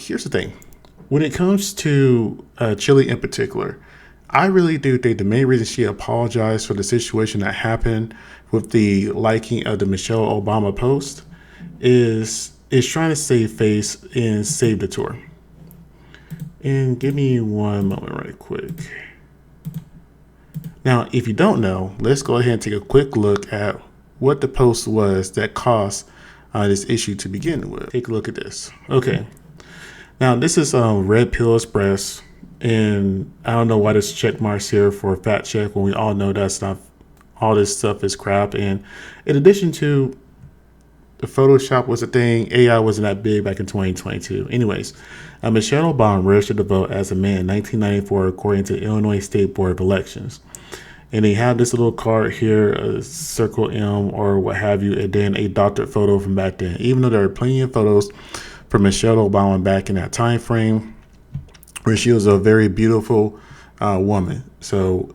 here's the thing. When it comes to Chilli in particular, I really do think the main reason she apologized for the situation that happened with the liking of the Michelle Obama post is trying to save face and save the tour. And give me one moment right quick. Now, if you don't know, let's go ahead and take a quick look at what the post was that caused this issue to begin with. Take a look at this. Okay. Now, this is Red Pill Express, and I don't know why this check mark's here for a fact check when we all know that's not, all this stuff is crap. And in addition to the Photoshop was a thing, AI wasn't that big back in 2022. Anyways, Michelle Obama registered to vote as a man in 1994 according to Illinois State Board of Elections. And they have this little card here, a circle M or what have you, and then a doctored photo from back then. Even though there are plenty of photos from Michelle Obama back in that time frame where she was a very beautiful woman. So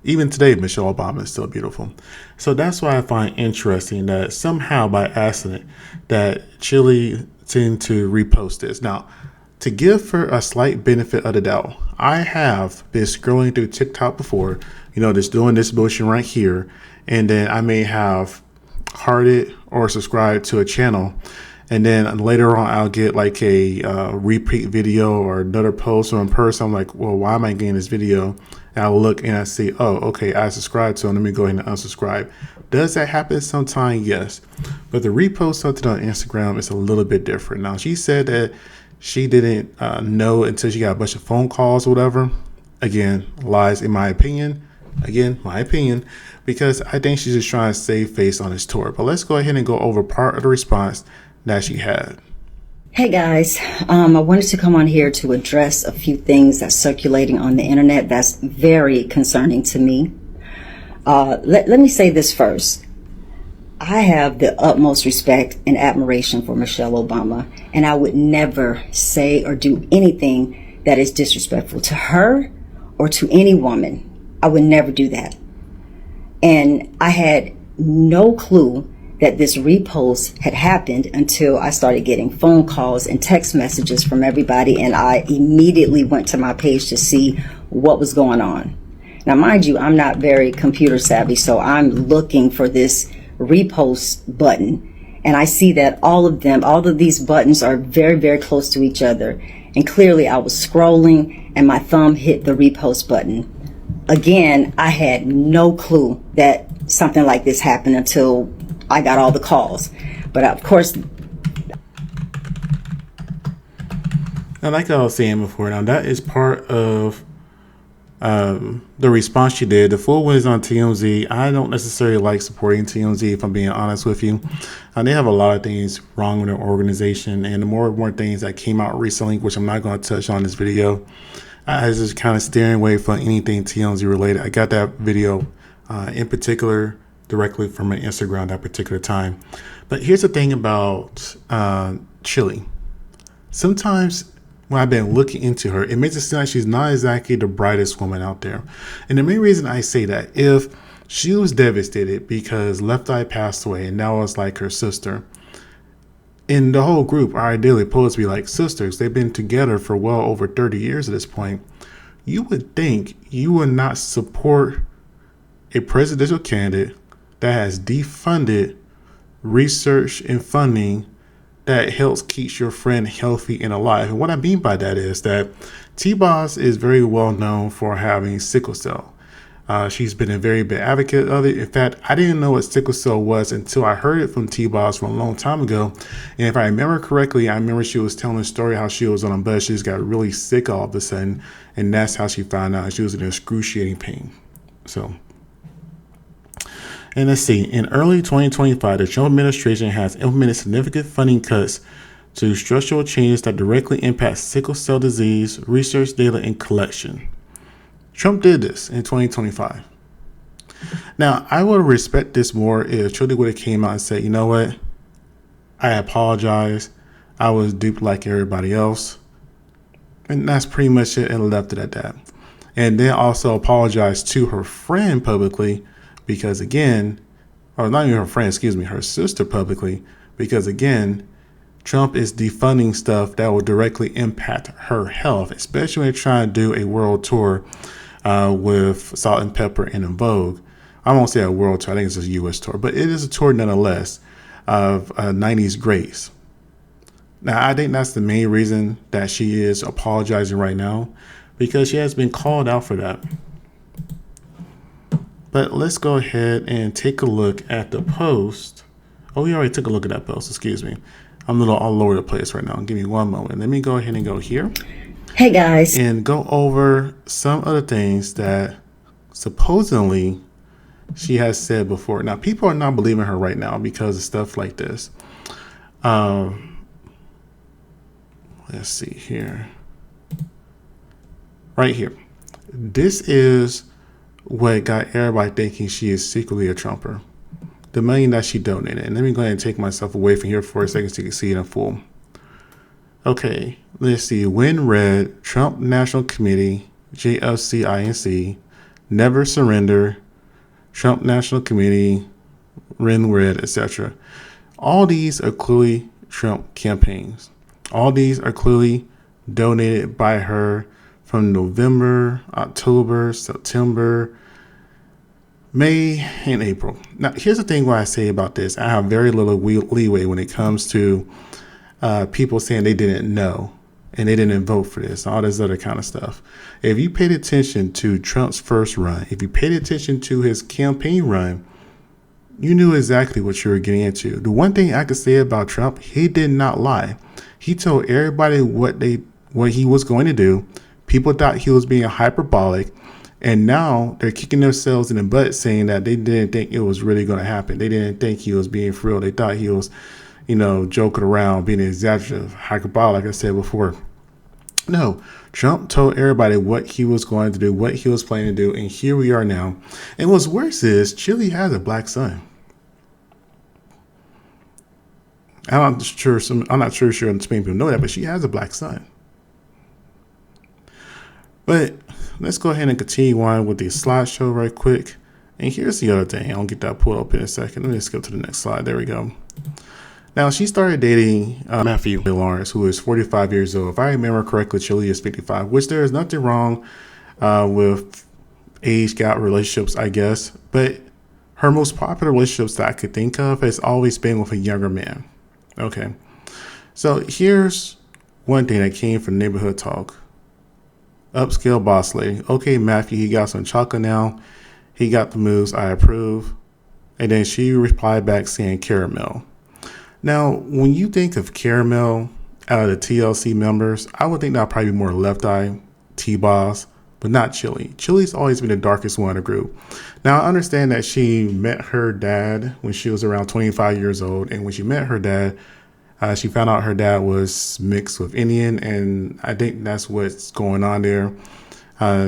even today, Michelle Obama is still beautiful. So that's why I find interesting that somehow by accident that Chilli tend to repost this. Now, to give her a slight benefit of the doubt, I have been scrolling through TikTok before, just doing this bullshit right here. And then I may have hearted or subscribed to a channel. And then later on, I'll get like a repeat video or another post or in person. I'm like, well, why am I getting this video? And I'll look and I see, oh, okay, I subscribed to it. Let me go ahead and unsubscribe. Does that happen sometime? Yes. But the repost something on Instagram is a little bit different. Now, she said that she didn't know until she got a bunch of phone calls or whatever. Again, lies in my opinion. Again, my opinion, because I think she's just trying to save face on this tour. But let's go ahead and go over part of the response that she had. Hey guys, I wanted to come on here to address a few things that's circulating on the internet that's very concerning to me. Let me say this first. I have the utmost respect and admiration for Michelle Obama, and I would never say or do anything that is disrespectful to her or to any woman. I would never do that. And I had no clue that this repost had happened until I started getting phone calls and text messages from everybody, and I immediately went to my page to see what was going on. Now, mind you, I'm not very computer savvy, so I'm looking for this repost button, and I see that all of these buttons are very, very close to each other. And clearly I was scrolling and my thumb hit the repost button. Again, I had no clue that something like this happened until I got all the calls. But of course, and like I was saying before, now that is part of the response she did. The full one is on TMZ. I don't necessarily like supporting TMZ, if I'm being honest with you. They have a lot of things wrong with their organization, and the more and more things that came out recently, which I'm not going to touch on this video, I was just kind of steering away from anything TMZ related. I got that video in particular directly from my Instagram that particular time. But here's the thing about Chilli. Sometimes when I've been looking into her, it makes it seem like she's not exactly the brightest woman out there. And the main reason I say that, if she was devastated because Left Eye passed away and now it's like her sister, in the whole group are ideally supposed to be like sisters. They've been together for well over 30 years at this point. You would think you would not support a presidential candidate that has defunded research and funding that helps keep your friend healthy and alive. And what I mean by that is that T-Boss is very well known for having sickle cell. She's been a very big advocate of it. In fact, I didn't know what sickle cell was until I heard it from T-Boss from a long time ago. And if I remember correctly, I remember she was telling a story how she was on a bus. She just got really sick all of a sudden. And that's how she found out she was in excruciating pain. So, and let's see, in early 2025, the Trump administration has implemented significant funding cuts to structural changes that directly impact sickle cell disease, research data, and collection. Trump did this in 2025. Now, I would respect this more if Chilli would have came out and said, you know what? I apologize. I was duped like everybody else. And that's pretty much it, and left it at that. And then also apologize to her friend publicly because, again, or not even her friend, excuse me, her sister publicly, because, again, Trump is defunding stuff that will directly impact her health, especially when they're trying to do a world tour with Salt and Pepper and In Vogue. I won't say a world tour, I think it's a U.S. tour, but it is a tour nonetheless of 90s greats. Now, I think that's the main reason that she is apologizing right now, because she has been called out for that. But let's go ahead and take a look at the post. Oh, we already took a look at that post, excuse me. I'm a little all over the place right now. Give me one moment. Let me go ahead and go here. Hey, guys. And go over some of the things that supposedly she has said before. Now, people are not believing her right now because of stuff like this. Let's see here. Right here. This is what got everybody thinking she is secretly a Trumper. The money that she donated. And let me go ahead and take myself away from here for a second so you can see it in full. Okay, let's see. When read, Trump National Committee, JFCINC, Never Surrender, Trump National Committee, when read, etc. All these are clearly Trump campaigns. All these are clearly donated by her from November, October, September, May, and April. Now, here's the thing what I say about this. I have very little leeway when it comes to people saying they didn't know and they didn't vote for this, all this other kind of stuff. If you paid attention to Trump's first run, if you paid attention to his campaign run, you knew exactly what you were getting into. The one thing I could say about Trump, he did not lie. He told everybody what he was going to do. People thought he was being hyperbolic. And now they're kicking themselves in the butt saying that they didn't think it was really going to happen. They didn't think he was being for real. They thought he was, joking around, being exaggerative, hyperbolic, like I said before. No, Trump told everybody what he was going to do, what he was planning to do, and here we are now. And what's worse is Chilli has a black son. I'm not sure some people know that, but she has a black son. But let's go ahead and continue on with the slideshow right quick. And here's the other thing. I'll get that pulled up in a second. Let me just go to the next slide. There we go. Now, she started dating Matthew Lawrence, who is 45 years old. If I remember correctly, Chilli is 55, which there is nothing wrong with age gap relationships, I guess. But her most popular relationships that I could think of has always been with a younger man. Okay. So here's one thing that came from Neighborhood Talk. Upscale boss lady. Okay, Matthew, he got some chocolate now. He got the moves. I approve. And then she replied back saying caramel. Now, when you think of caramel out of the TLC members, I would think that would probably be more Left Eye, T-Boss, but not Chilli. Chilli's always been the darkest one in the group. Now, I understand that she met her dad when she was around 25 years old. And when she met her dad, she found out her dad was mixed with Indian, and I think that's what's going on there.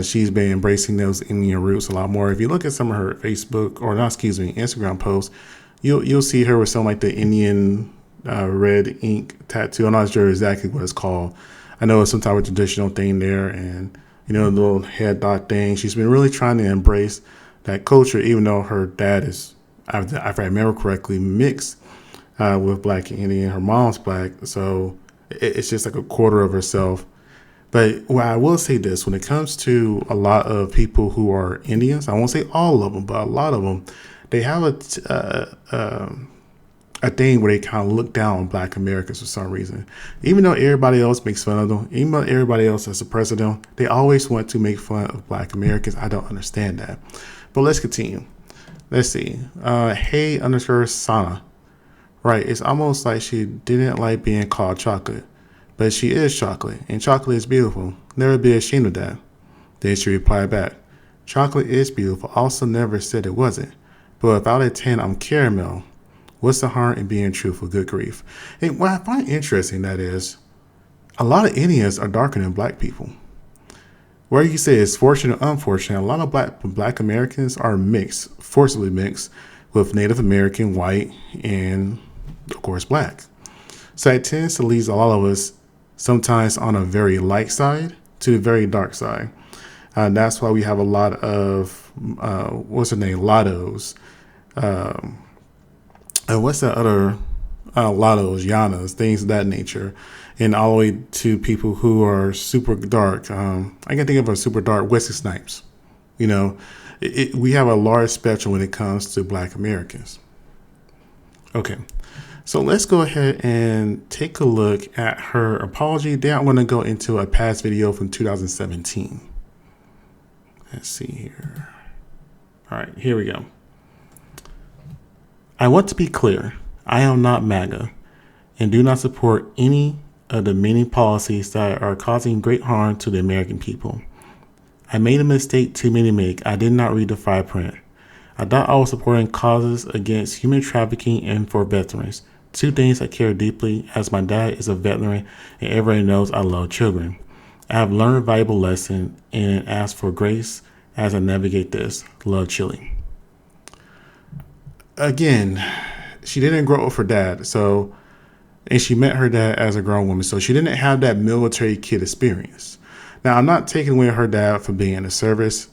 She's been embracing those Indian roots a lot more. If you look at some of her Instagram posts, you'll see her with some like the Indian red ink tattoo. I'm not sure exactly what it's called. I know it's some type of traditional thing there, and the little head dot thing. She's been really trying to embrace that culture, even though her dad is, if I remember correctly, mixed with black and Indian. Her mom's black, so it's just like a quarter of herself. But I will say this, when it comes to a lot of people who are Indians, I won't say all of them, but a lot of them, they have a thing where they kind of look down on black Americans for some reason. Even though everybody else makes fun of them, even though everybody else is the president, they always want to make fun of black Americans. I don't understand that. But let's continue. Let's see. Hey_Sana. Right, it's almost like she didn't like being called chocolate, but she is chocolate, and chocolate is beautiful. Never be ashamed of that. Then she replied back, chocolate is beautiful, also never said it wasn't. But without a 10, I'm caramel. What's the harm in being truthful? Good grief. And what I find interesting, that is, a lot of Indians are darker than black people. Where you say it's fortunate or unfortunate, a lot of black Americans are mixed, forcibly mixed, with Native American, white, and of course black. So it tends to leave a lot of us sometimes on a very light side to the very dark side. That's why we have a lot of Lottos. What's that other Latos, Yanas, things of that nature, and all the way to people who are super dark. I can think of a super dark Wesley Snipes. You know, we have a large spectrum when it comes to Black Americans. Okay, so let's go ahead and take a look at her apology. Then I'm going to go into a past video from 2017. Let's see here. All right, here we go. I want to be clear. I am not MAGA and do not support any of the many policies that are causing great harm to the American people. I made a mistake too many make. I did not read the fine print. I thought I was supporting causes against human trafficking and for veterans. Two things I care deeply, as my dad is a veteran and everybody knows I love children. I have learned a valuable lesson and ask for grace as I navigate this. Love, Chilli. Again, she didn't grow up with her dad, and she met her dad as a grown woman, so she didn't have that military kid experience. Now, I'm not taking away her dad from being in the service,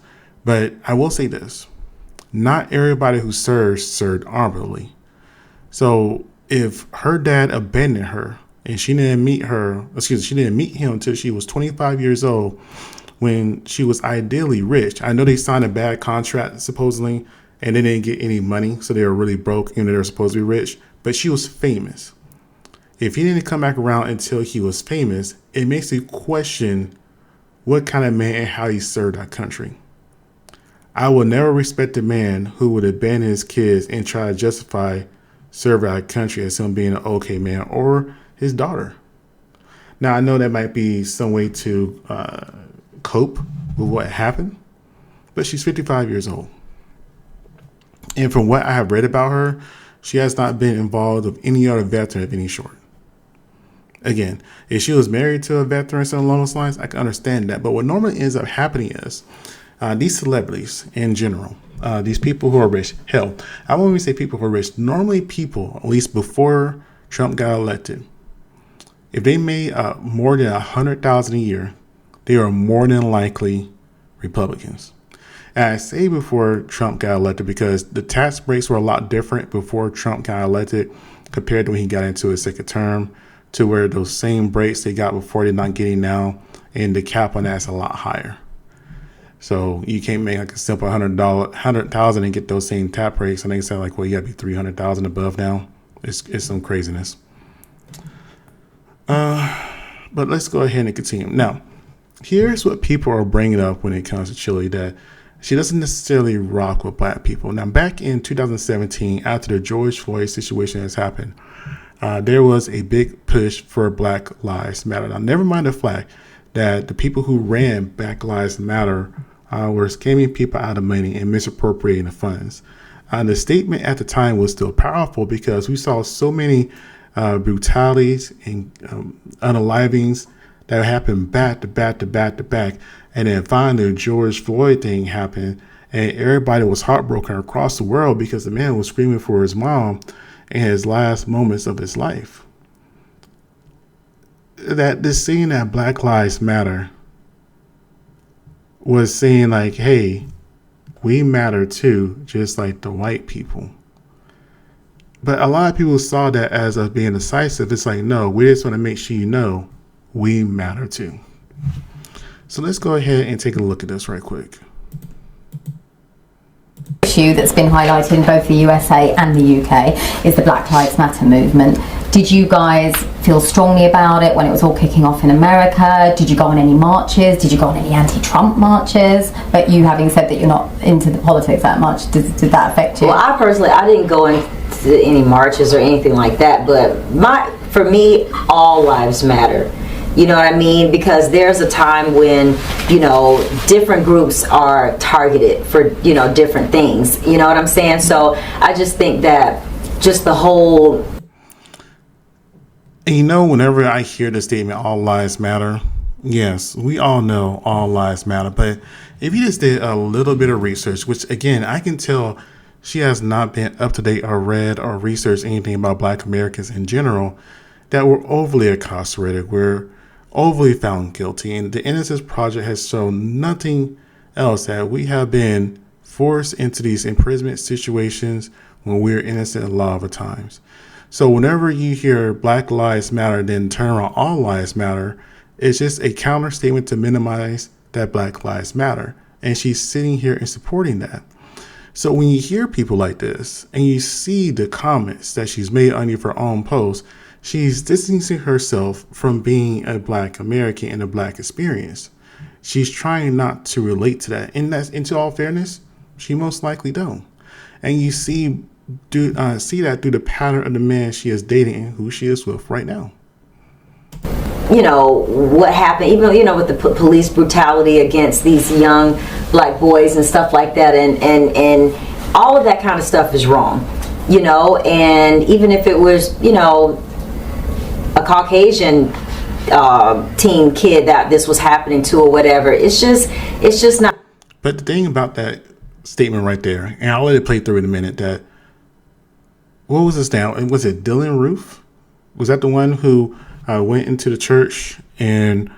but I will say this. Not everybody who served honorably. So if her dad abandoned her and she didn't meet him until she was 25 years old when she was ideally rich. I know they signed a bad contract supposedly and they didn't get any money, so they were really broke even though they were supposed to be rich, but she was famous. If he didn't come back around until he was famous, it makes you question what kind of man and how he served our country. I will never respect a man who would abandon his kids and try to justify serving our country as him being an okay man, or his daughter. Now, I know that might be some way to cope with what happened, but she's 55 years old. And from what I have read about her, she has not been involved with any other veteran of any sort. Again, if she was married to a veteran or something along those lines, I can understand that. But what normally ends up happening is these celebrities in general, these people who are rich, hell, I won't even say people who are rich. Normally people, at least before Trump got elected, if they made more than $100,000 a year, they are more than likely Republicans. And I say before Trump got elected because the tax breaks were a lot different before Trump got elected compared to when he got into his second term, to where those same breaks they got before they're not getting now, and the cap on that's a lot higher. So you can't make like a simple $100,000 and get those same tax breaks. And they say like, well, you got to be $300,000 above now. It's some craziness. But let's go ahead and continue. Now, here's what people are bringing up when it comes to Chilli, that she doesn't necessarily rock with Black people. Now, back in 2017, after the George Floyd situation has happened, there was a big push for Black Lives Matter. Now, never mind the fact that the people who ran Black Lives Matter were scamming people out of money and misappropriating the funds. The statement at the time was still powerful because we saw so many brutalities and unalivings that happened back to back to back to back. And then finally, the George Floyd thing happened, and everybody was heartbroken across the world because the man was screaming for his mom in his last moments of his life. That this saying that Black Lives Matter was saying like, hey, we matter too, just like the white people. But a lot of people saw that as us being decisive. It's like, no, we just want to make sure you know we matter too. So let's go ahead and take a look at this right quick. Issue that's been highlighted in both the USA and the UK is the Black Lives Matter movement. Did you guys feel strongly about it when it was all kicking off in America? Did you go on any marches? Did you go on any anti-Trump marches? But you having said that you're not into the politics that much, did that affect you? Well, I personally, I didn't go into any marches or anything like that, but for me, all lives matter. You know what I mean? Because there's a time when, you know, different groups are targeted for, you know, different things. You know what I'm saying? So I just think that just the whole... And you know, whenever I hear the statement, all lives matter, yes, we all know all lives matter. But if you just did a little bit of research, which again, I can tell she has not been up to date or read or researched anything about Black Americans in general, that we're overly incarcerated, we're overly found guilty. And the Innocence Project has shown nothing else, that we have been forced into these imprisonment situations when we're innocent a lot of the times. So whenever you hear Black Lives Matter, then turn around All Lives Matter, it's just a counter statement to minimize that Black Lives Matter. And she's sitting here and supporting that. So when you hear people like this and you see the comments that she's made under her own post, she's distancing herself from being a Black American and a Black experience. She's trying not to relate to that. And that's, into all fairness, she most likely don't. And you see that through the pattern of the man she is dating and who she is with right now. You know, what happened, even, you know, with the police brutality against these young Black boys and stuff like that. And all of that kind of stuff is wrong, you know. And even if it was, you know, a Caucasian teen kid that this was happening to or whatever, it's just not. But the thing about that statement right there, and I'll let it play through in a minute, that, what was this now? Was it Dylan Roof? Was that the one who went into the church and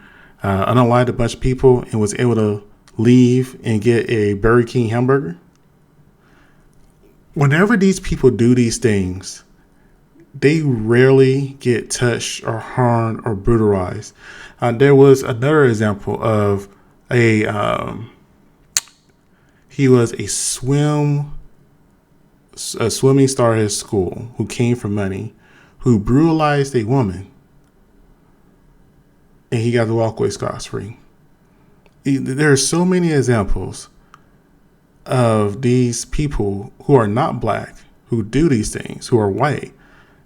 unalived a bunch of people and was able to leave and get a Burger King hamburger? Whenever these people do these things, they rarely get touched or harmed or brutalized. There was another example of he was a swimming star at his school who came from money, who brutalized a woman, and he got to walk away scot-free. There are so many examples of these people who are not Black, who do these things, who are white,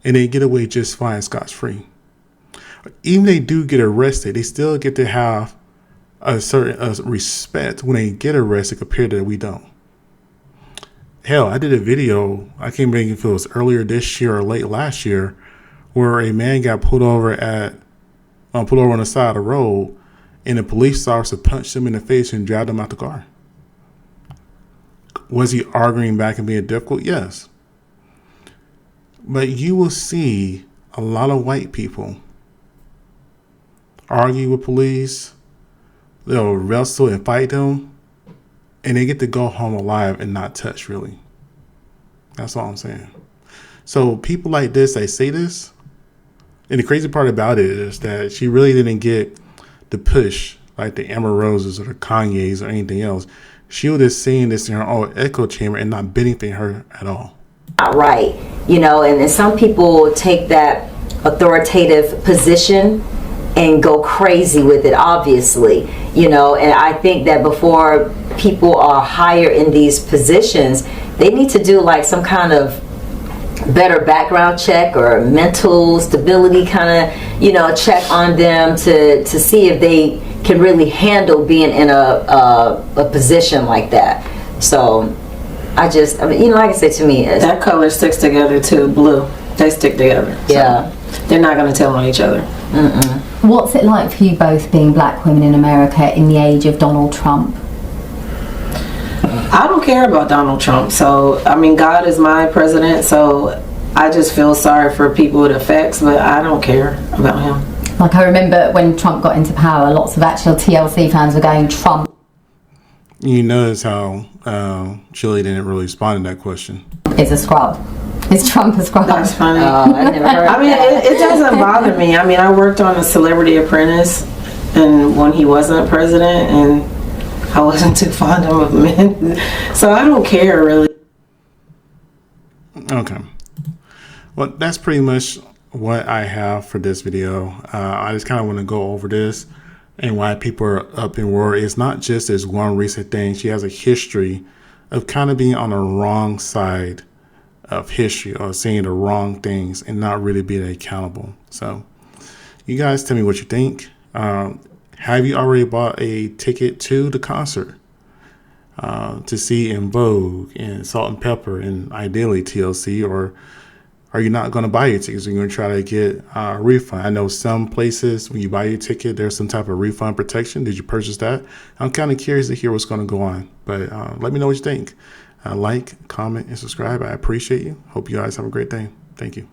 and they get away just fine scot-free. Even they do get arrested, they still get to have a certain respect when they get arrested compared to we don't. Hell, I did a video, I can't remember if it was earlier this year or late last year, where a man got pulled over on the side of the road, and a police officer punched him in the face and dragged him out the car. Was he arguing back and being difficult? Yes. But you will see a lot of white people argue with police, they'll wrestle and fight them, and they get to go home alive and not touched, really. That's all I'm saying. So people like this, they say this, and the crazy part about it is that she really didn't get the push like the Amber Roses or the Kanyes or anything else. She was just seeing this in her own echo chamber and not benefiting her at all. Not right, you know, and some people take that authoritative position and go crazy with it, obviously, you know. And I think that before people are higher in these positions, they need to do like some kind of better background check or mental stability kind of, you know, check on them to see if they can really handle being in a position like that. So I mean, you know, like I said, to me, that color sticks together too. Blue, they stick together. So yeah, they're not going to tell on each other. Mm-mm. What's it like for you both being Black women in America in the age of Donald Trump? I don't care about Donald Trump. So, I mean, God is my president, so I just feel sorry for people it affects, but I don't care about him. Like, I remember when Trump got into power, lots of actual TLC fans were going, Trump. You notice how Chilli didn't really respond to that question. Is a scrub. Is Trump a scrub? That's funny. I never heard I mean, that. it doesn't bother me. I mean, I worked on a Celebrity Apprentice, and when he wasn't president, and I wasn't too fond of men, so I don't care really. Okay. Well, that's pretty much what I have for this video. I just kind of want to go over this and why people are up in war. It's not just this one recent thing. She has a history of kind of being on the wrong side of history or saying the wrong things and not really being accountable. So you guys tell me what you think. Have you already bought a ticket to the concert to see In Vogue and Salt and Pepper and ideally TLC, or are you not going to buy your tickets? You're going to try to get a refund. I know some places when you buy your ticket, there's some type of refund protection. Did you purchase that? I'm kind of curious to hear what's going to go on, but let me know what you think. Like, comment, and subscribe. I appreciate you. Hope you guys have a great day. Thank you.